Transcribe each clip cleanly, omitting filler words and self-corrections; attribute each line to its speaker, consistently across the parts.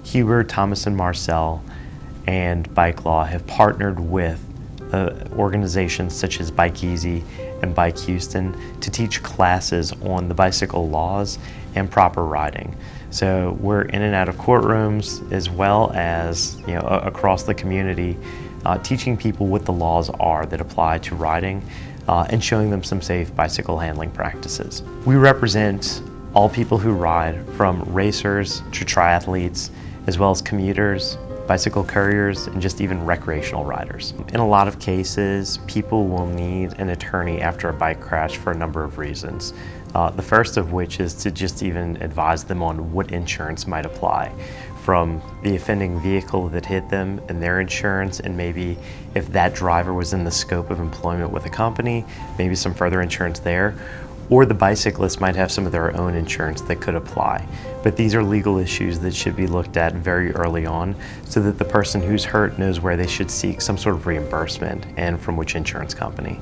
Speaker 1: Huber, Thomas & Marcel, and Bike Law have partnered with organizations such as Bike Easy and Bike Houston to teach classes on the bicycle laws and proper riding. So we're in and out of courtrooms as well as across the community, teaching people what the laws are that apply to riding and showing them some safe bicycle handling practices. We represent all people who ride, from racers to triathletes, as well as commuters, bicycle couriers, and just even recreational riders. In a lot of cases, people will need an attorney after a bike crash for a number of reasons. The first of which is to just even advise them on what insurance might apply, from the offending vehicle that hit them and their insurance, and maybe if that driver was in the scope of employment with a company, maybe some further insurance there. Or the bicyclist might have some of their own insurance that could apply. But these are legal issues that should be looked at very early on so that the person who's hurt knows where they should seek some sort of reimbursement and from which insurance company.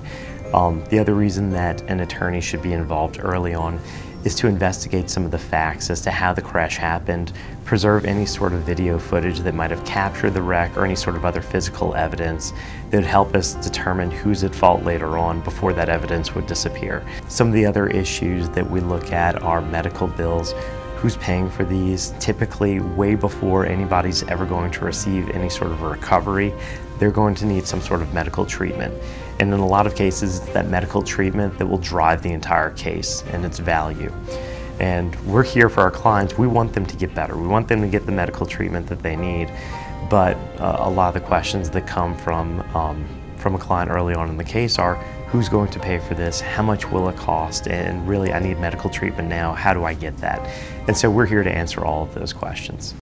Speaker 1: The other reason that an attorney should be involved early on is to investigate some of the facts as to how the crash happened, preserve any sort of video footage that might have captured the wreck or any sort of other physical evidence that would help us determine who's at fault later on before that evidence would disappear. Some of the other issues that we look at are medical bills. Who's paying for these? Typically, way before anybody's ever going to receive any sort of a recovery, they're going to need some sort of medical treatment. And in a lot of cases, it's that medical treatment that will drive the entire case and its value. And we're here for our clients. We want them to get better. We want them to get the medical treatment that they need. But a lot of the questions that come from a client early on in the case are, who's going to pay for this? How much will it cost? And really, I need medical treatment now. How do I get that? And so we're here to answer all of those questions.